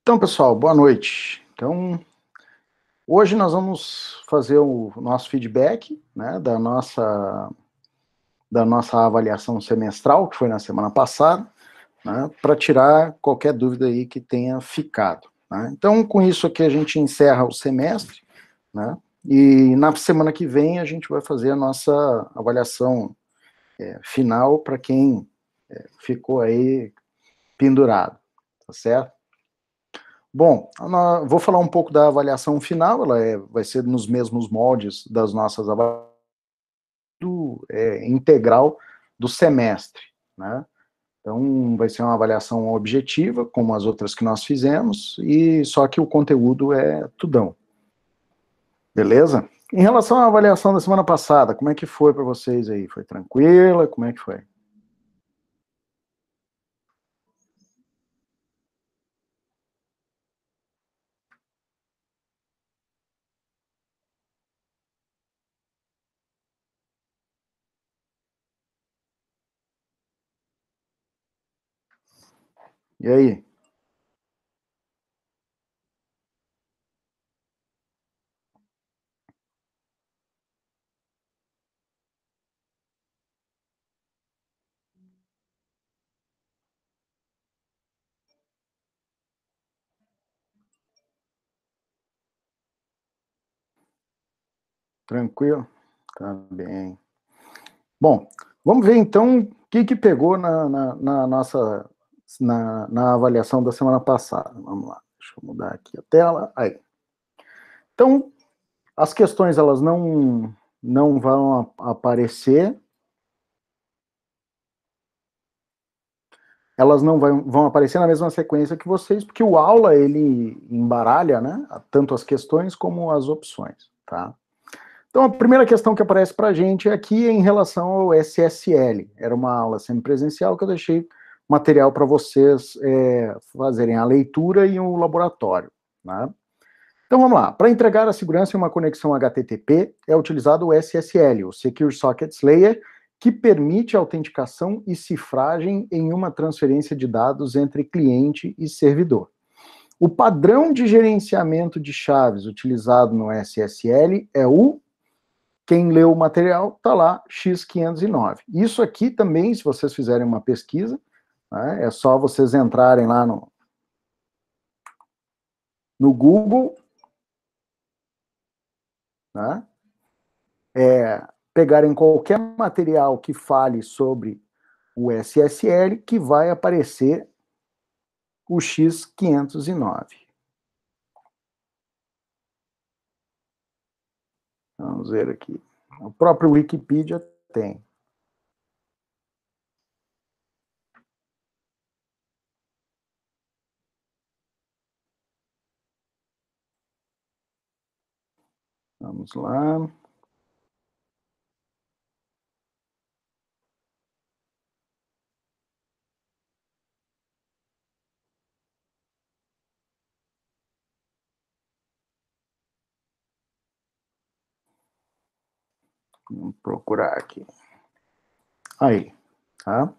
Então, pessoal, boa noite. Então, hoje nós vamos fazer o nosso feedback, né, da nossa avaliação semestral, que foi na semana passada, né, para tirar qualquer dúvida aí que tenha ficado, né? Então, com isso aqui a gente encerra o semestre, né, e na semana que vem a gente vai fazer a nossa avaliação final para quem ficou aí pendurado, tá certo? Bom, vou falar um pouco da avaliação final, ela vai ser nos mesmos moldes das nossas avaliações integral do semestre, né? Então, vai ser uma avaliação objetiva, como as outras que nós fizemos, e só que o conteúdo é tudão. Beleza? Em relação à avaliação da semana passada, como é que foi para vocês aí? Foi tranquila? Como é que foi? E aí? Tranquilo? Tá bem. Bom, vamos ver então o que pegou na nossa na avaliação da semana passada. Vamos lá, deixa eu mudar aqui a tela. Aí. Então, as questões elas não vão aparecer, elas não vão aparecer na mesma sequência que vocês, porque o aula ele embaralha, né, tanto as questões como as opções, tá? Então, a primeira questão que aparece para a gente aqui é em relação ao SSL. Era uma aula semipresencial que eu deixei material para vocês fazerem a leitura e o laboratório, né? Então, vamos lá. Para entregar a segurança em uma conexão HTTP, é utilizado o SSL, o Secure Sockets Layer, que permite a autenticação e cifragem em uma transferência de dados entre cliente e servidor. O padrão de gerenciamento de chaves utilizado no SSL é o quem leu o material, está lá, X509. Isso aqui também, se vocês fizerem uma pesquisa, né, é só vocês entrarem lá no Google, né, pegarem qualquer material que fale sobre o SSL, que vai aparecer o X509. Vamos ver aqui. O próprio Wikipedia tem. Vamos lá. Vamos procurar aqui. Aí, tá?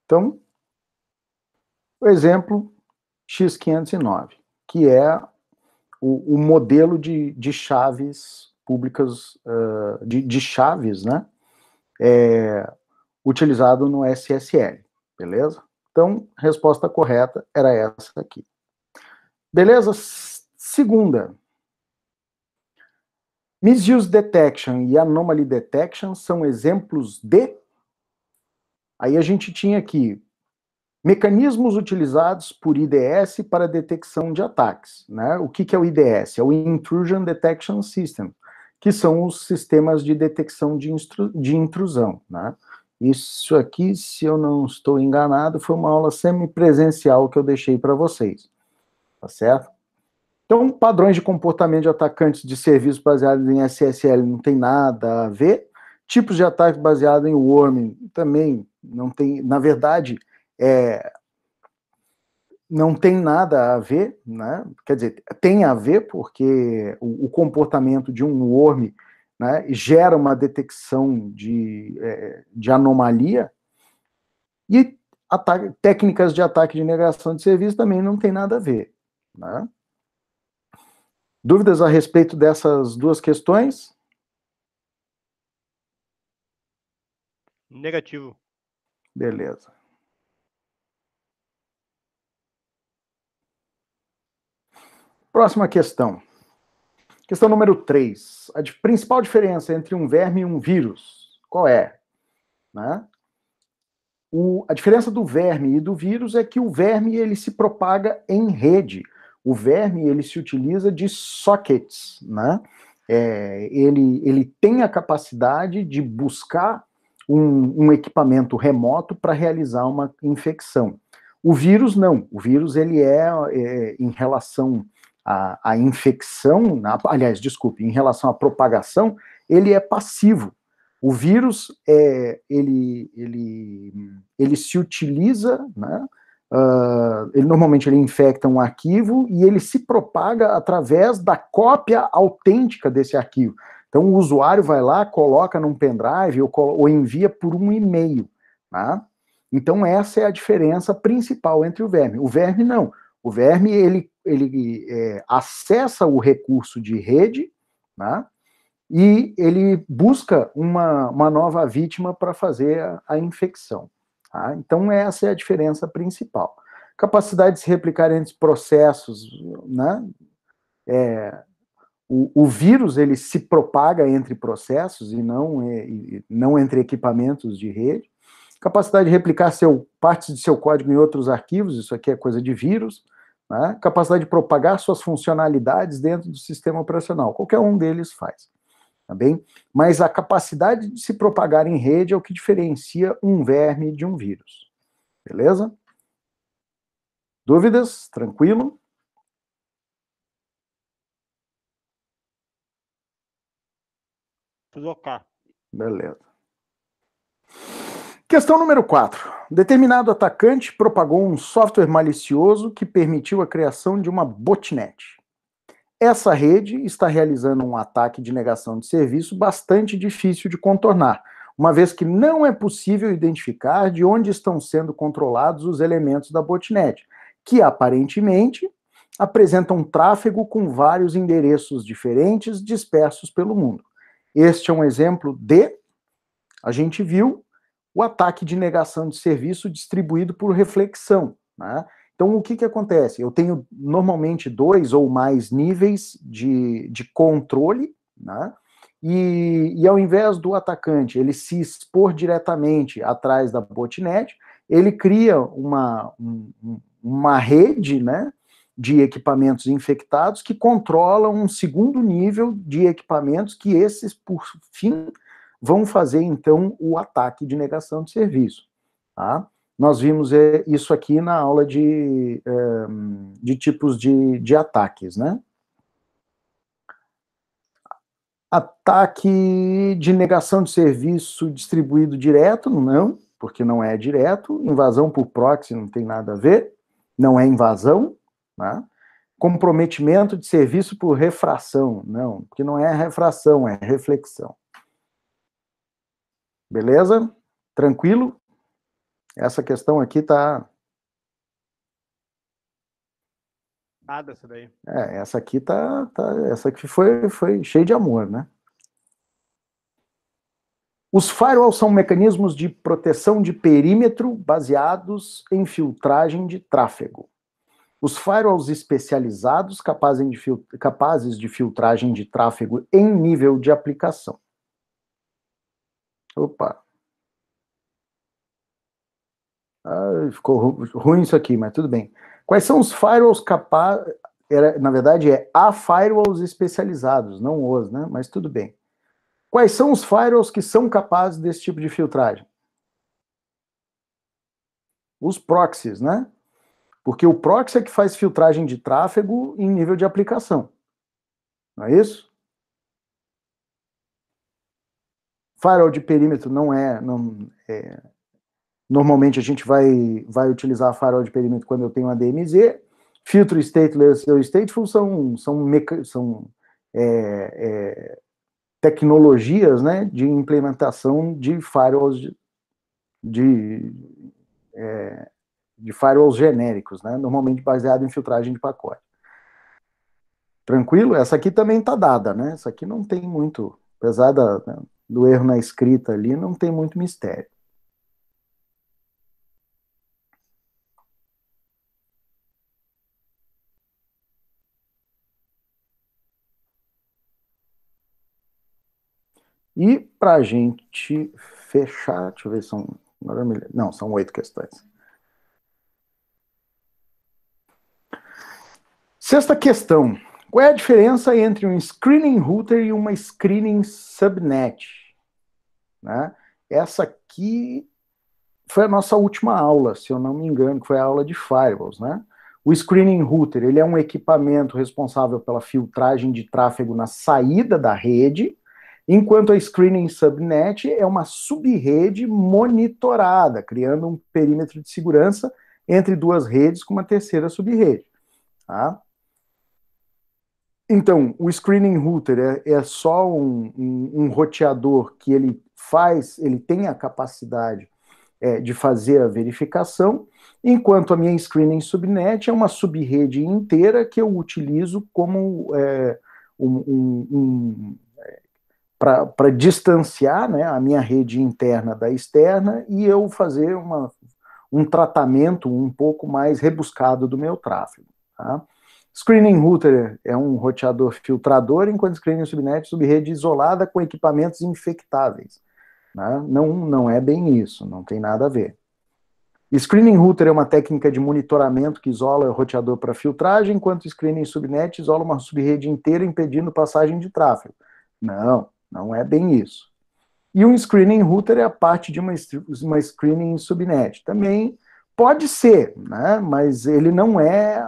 Então, o exemplo X509, que é o modelo de chaves públicas, de chaves, né, utilizado no SSL, beleza? Então, resposta correta era essa aqui. Beleza? Segunda. Misuse Detection e Anomaly Detection são exemplos de... Aí a gente tinha aqui mecanismos utilizados por IDS para detecção de ataques, né? O que é o IDS? É o Intrusion Detection System, que são os sistemas de detecção de intrusão, né? Isso aqui, se eu não estou enganado, foi uma aula semipresencial que eu deixei para vocês, tá certo? Então, padrões de comportamento de atacantes de serviços baseados em SSL não tem nada a ver. Tipos de ataques baseados em worm também não tem, na verdade, não tem nada a ver, né? Quer dizer, tem a ver porque o comportamento de um worm, né, gera uma detecção de anomalia. E técnicas de ataque de negação de serviço também não tem nada a ver, né? Dúvidas a respeito dessas duas questões? Negativo. Beleza. Próxima questão. Questão número 3. A principal diferença entre um verme e um vírus, qual é? Né? A diferença do verme e do vírus é que o verme ele se propaga em rede. O verme ele se utiliza de sockets, né? Ele tem a capacidade de buscar um equipamento remoto para realizar uma infecção. O vírus não. O vírus ele em relação à infecção, aliás, desculpe, em relação à propagação, ele é passivo. O vírus, ele se utiliza, né? Normalmente ele infecta um arquivo e ele se propaga através da cópia autêntica desse arquivo. Então o usuário vai lá, coloca num pendrive ou envia por um e-mail. Tá? Então essa é a diferença principal entre o verme. O verme não. O verme ele acessa o recurso de rede, né? E ele busca uma nova vítima para fazer a infecção. Tá? Então, essa é a diferença principal. Capacidade de se replicar entre processos, né? O vírus, ele se propaga entre processos e não entre equipamentos de rede. Capacidade de replicar partes de seu código em outros arquivos, isso aqui é coisa de vírus. Né? Capacidade de propagar suas funcionalidades dentro do sistema operacional. Qualquer um deles faz. Tá bem? Mas a capacidade de se propagar em rede é o que diferencia um verme de um vírus. Beleza? Dúvidas? Tranquilo? Tudo ok. Beleza. Questão número 4. Determinado atacante propagou um software malicioso que permitiu a criação de uma botnet. Essa rede está realizando um ataque de negação de serviço bastante difícil de contornar, uma vez que não é possível identificar de onde estão sendo controlados os elementos da botnet, que aparentemente apresentam tráfego com vários endereços diferentes dispersos pelo mundo. Este é um exemplo a gente viu, o ataque de negação de serviço distribuído por reflexão, né? Então, o que acontece? Eu tenho normalmente 2 ou mais níveis de controle, né? E ao invés do atacante ele se expor diretamente atrás da botnet, ele cria uma rede, né, de equipamentos infectados que controlam um segundo nível de equipamentos que esses, por fim, vão fazer, então, o ataque de negação de serviço. Tá? Nós vimos isso aqui na aula de tipos de ataques, né? Ataque de negação de serviço distribuído direto, não, porque não é direto. Invasão por proxy não tem nada a ver, não é invasão. Né? Comprometimento de serviço por refração, não, porque não é refração, é reflexão. Beleza? Tranquilo? Essa questão aqui tá... Nada essa daí. Essa aqui essa aqui foi cheia de amor, né? Os firewalls são mecanismos de proteção de perímetro baseados em filtragem de tráfego. Os firewalls especializados capazes de filtragem de tráfego em nível de aplicação. Opa. Ficou ruim isso aqui, mas tudo bem. Quais são os firewalls capazes... Na verdade, há firewalls especializados, não os, né? Mas tudo bem. Quais são os firewalls que são capazes desse tipo de filtragem? Os proxies, né? Porque o proxy é que faz filtragem de tráfego em nível de aplicação. Não é isso? Firewall de perímetro não é... Normalmente a gente vai utilizar firewall de perímetro quando eu tenho uma DMZ. Filtro stateless e stateful são tecnologias, né, de implementação de firewalls de firewalls genéricos, né? Normalmente baseado em filtragem de pacote. Tranquilo? Essa aqui também está dada, né? Essa aqui não tem muito, apesar do erro na escrita ali, não tem muito mistério. E para a gente fechar, deixa eu ver, não, são 8 questões. Sexta questão. Qual é a diferença entre um screening router e uma screening subnet? Né? Essa aqui foi a nossa última aula, se eu não me engano, que foi a aula de firewalls, né? O screening router, ele é um equipamento responsável pela filtragem de tráfego na saída da rede, enquanto a screening subnet é uma subrede monitorada, criando um perímetro de segurança entre duas redes com uma terceira subrede. Tá? Então, o screening router é só um roteador que ele tem a capacidade de fazer a verificação, enquanto a minha screening subnet é uma subrede inteira que eu utilizo como para distanciar, né, a minha rede interna da externa e eu fazer um tratamento um pouco mais rebuscado do meu tráfego. Tá? Screening router é um roteador filtrador, enquanto screening subnet é subrede isolada com equipamentos infectáveis. Né? Não é bem isso, não tem nada a ver. Screening router é uma técnica de monitoramento que isola o roteador para filtragem, enquanto screening subnet isola uma subrede inteira impedindo passagem de tráfego. Não é bem isso. E um screening router é a parte de uma screening subnet. Também pode ser, né? Mas ele não é...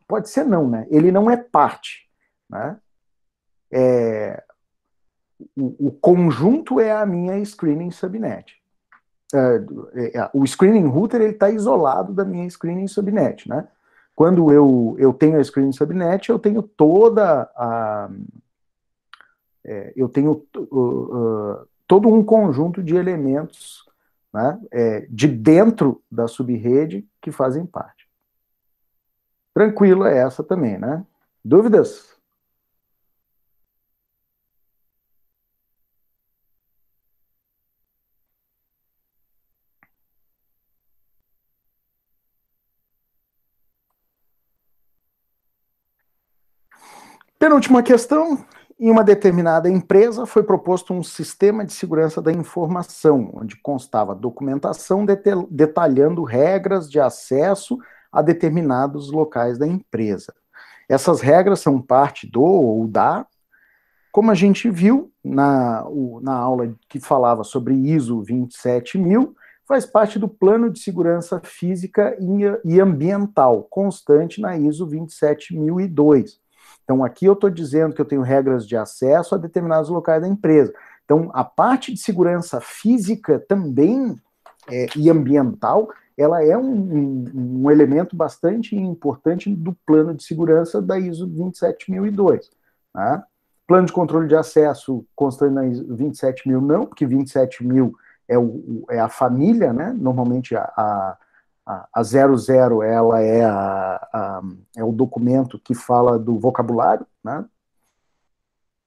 Pode ser não, né? Ele não é parte, né? O conjunto é a minha screening subnet. O screening router está isolado da minha screening subnet, né? Quando eu tenho a screening subnet, eu tenho toda a... eu tenho todo um conjunto de elementos, né, de dentro da subrede que fazem parte. Tranquilo é essa também, né? Dúvidas? Penúltima questão. Em uma determinada empresa foi proposto um sistema de segurança da informação, onde constava documentação detalhando regras de acesso a determinados locais da empresa. Essas regras são parte do ou da, como a gente viu na aula que falava sobre ISO 27000, faz parte do plano de segurança física e ambiental, constante na ISO 27002. Então, aqui eu estou dizendo que eu tenho regras de acesso a determinados locais da empresa. Então, a parte de segurança física também e ambiental, ela é um elemento bastante importante do plano de segurança da ISO 27002. Tá? Plano de controle de acesso constante na ISO 27000 não, porque 27000 é a família, né? Normalmente a 00 ela é o documento que fala do vocabulário, né?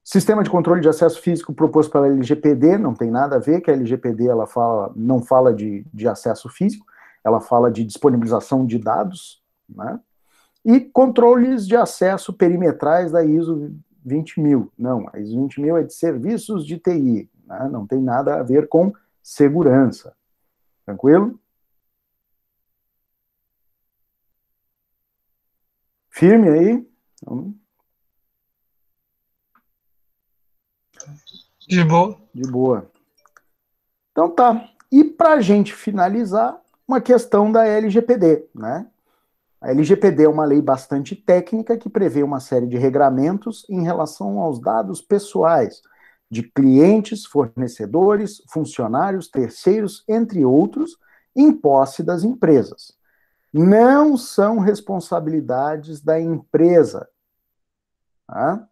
Sistema de controle de acesso físico proposto pela LGPD, não tem nada a ver, que a LGPD não fala de acesso físico, ela fala de disponibilização de dados, né? E controles de acesso perimetrais da ISO 20000. Não, a ISO 20000 é de serviços de TI, né? Não tem nada a ver com segurança. Tranquilo? Firme aí? De boa. De boa. Então tá. E para a gente finalizar, uma questão da LGPD, né? A LGPD é uma lei bastante técnica que prevê uma série de regramentos em relação aos dados pessoais de clientes, fornecedores, funcionários, terceiros, entre outros, em posse das empresas. Não são responsabilidades da empresa. Tá?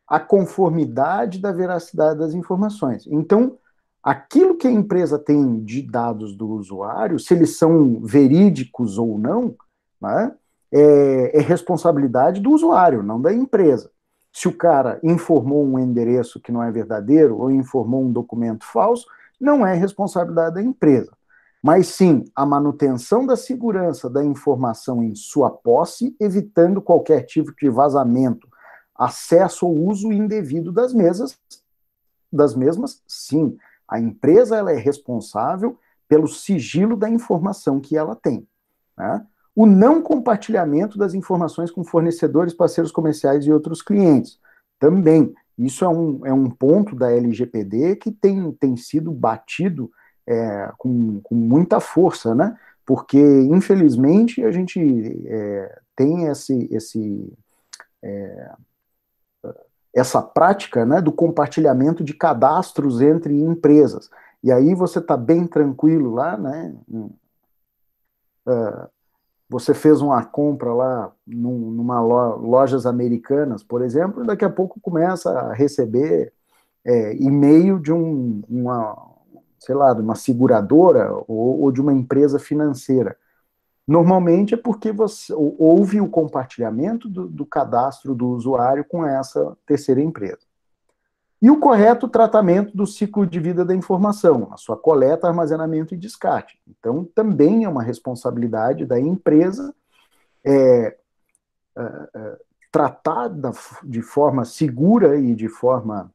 A conformidade da veracidade das informações. Então, aquilo que a empresa tem de dados do usuário, se eles são verídicos ou não, né, é responsabilidade do usuário, não da empresa. Se o cara informou um endereço que não é verdadeiro ou informou um documento falso, não é responsabilidade da empresa. Mas sim a manutenção da segurança da informação em sua posse, evitando qualquer tipo de vazamento, acesso ou uso indevido das mesmas, sim. A empresa ela é responsável pelo sigilo da informação que ela tem. Né? O não compartilhamento das informações com fornecedores, parceiros comerciais e outros clientes. Também. Isso é um ponto da LGPD que tem sido batido com muita força, né? Porque, infelizmente, a gente tem essa prática, né, do compartilhamento de cadastros entre empresas. E aí você está bem tranquilo lá, né? Você fez uma compra lá numa lojas americanas, por exemplo, e daqui a pouco começa a receber e-mail de sei lá, de uma seguradora ou de uma empresa financeira. Normalmente é porque houve o compartilhamento do cadastro do usuário com essa terceira empresa. E o correto tratamento do ciclo de vida da informação, a sua coleta, armazenamento e descarte. Então, também é uma responsabilidade da empresa tratar de forma segura e de forma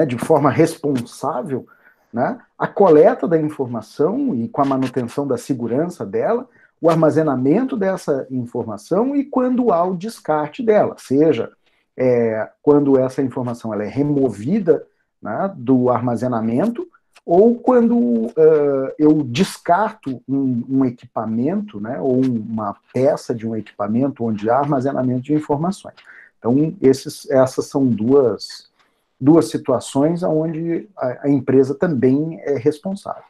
de forma responsável, né, a coleta da informação e com a manutenção da segurança dela, o armazenamento dessa informação e quando há o descarte dela, seja quando essa informação ela é removida, né, do armazenamento ou quando eu descarto um equipamento, né, ou uma peça de um equipamento onde há armazenamento de informações. Então, essas são duas situações onde a empresa também é responsável.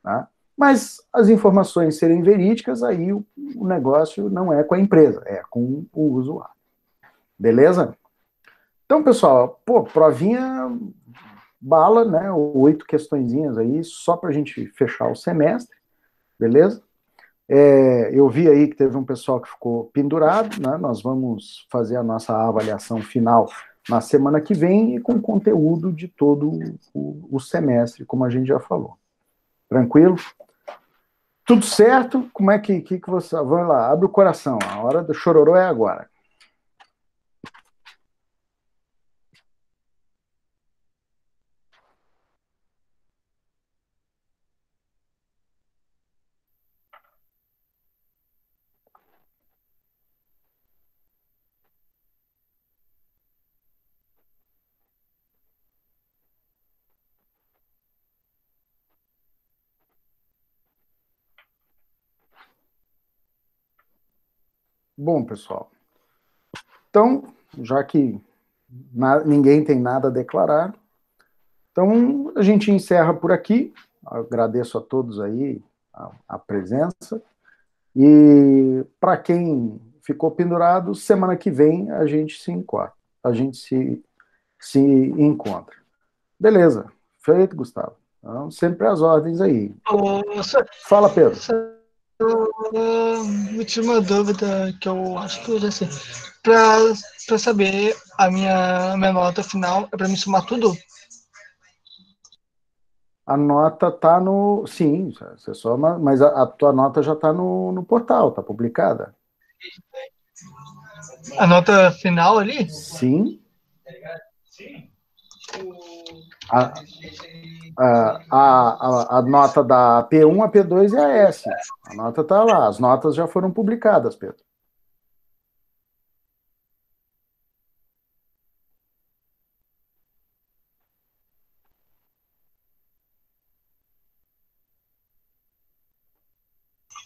Tá? Mas as informações serem verídicas, aí o negócio não é com a empresa, é com o usuário. Beleza? Então, pessoal, provinha bala, né? 8 questõezinhas aí, só para a gente fechar o semestre, beleza? Eu vi aí que teve um pessoal que ficou pendurado, né? Nós vamos fazer a nossa avaliação final na semana que vem e com conteúdo de todo o semestre, como a gente já falou. Tranquilo? Tudo certo? Como é que você... Vamos lá, abre o coração, a hora do chororô é agora. Bom, pessoal, então, já que ninguém tem nada a declarar, então a gente encerra por aqui. Agradeço a todos aí a presença. E para quem ficou pendurado, semana que vem a gente se encontra. A gente se encontra. Beleza. Feito, Gustavo. Então, sempre as ordens aí. Fala, Pedro. Última dúvida que eu acho que eu já sei. Para saber a minha nota final, é para me somar tudo? A nota tá no... Sim, você soma, mas a tua nota já tá no portal, tá publicada. A nota final ali? Sim. A nota da P1 a P2 é a S. A nota tá lá. As notas já foram publicadas, Pedro.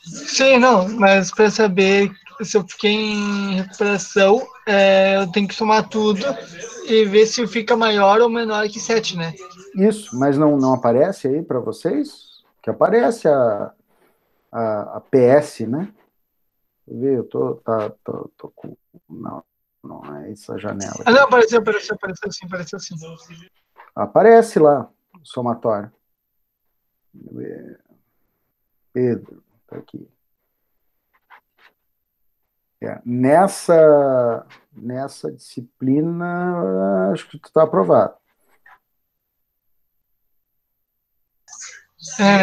Sim, não, mas para saber se eu fiquei em recuperação, eu tenho que somar tudo e ver se fica maior ou menor que 7, né? Isso, mas não aparece aí para vocês? Que aparece a PS, né? Deixa eu ver, eu tô com... Não, Não é essa janela. Ah, não, apareceu sim. Aparece lá, o somatório. Pedro, tá aqui. Nessa disciplina, acho que tu está aprovado.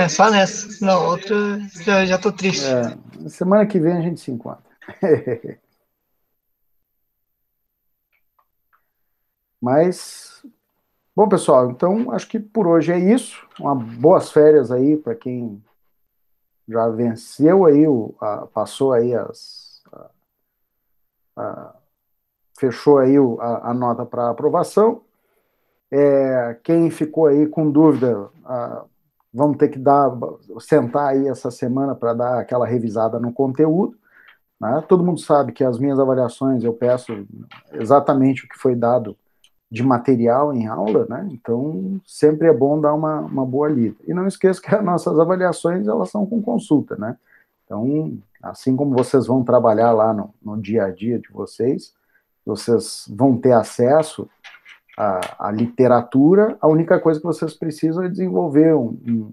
Só nessa. Não, outra, já tô triste. Semana que vem a gente se encontra. Mas, bom, pessoal, então acho que por hoje é isso. Boas férias aí para quem já venceu aí, passou aí fechou aí a nota para aprovação. Quem ficou aí com dúvida, vamos ter que sentar aí essa semana para dar aquela revisada no conteúdo. Né? Todo mundo sabe que as minhas avaliações eu peço exatamente o que foi dado de material em aula, né? Então sempre é bom dar uma boa lida. E não esqueça que as nossas avaliações elas são com consulta, né? Então, assim como vocês vão trabalhar lá no dia a dia de vocês vão ter acesso à literatura, a única coisa que vocês precisam é desenvolver um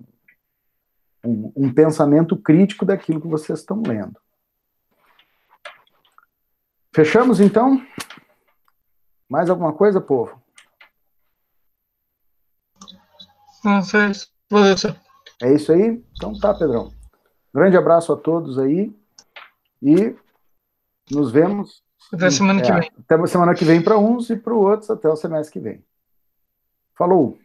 pensamento crítico daquilo que vocês estão lendo. Fechamos, então? Mais alguma coisa, povo? Não sei. É isso aí? Então tá, Pedrão. Grande abraço a todos aí e nos vemos Até semana que vem. Até a semana que vem para uns e para os outros até o semestre que vem. Falou!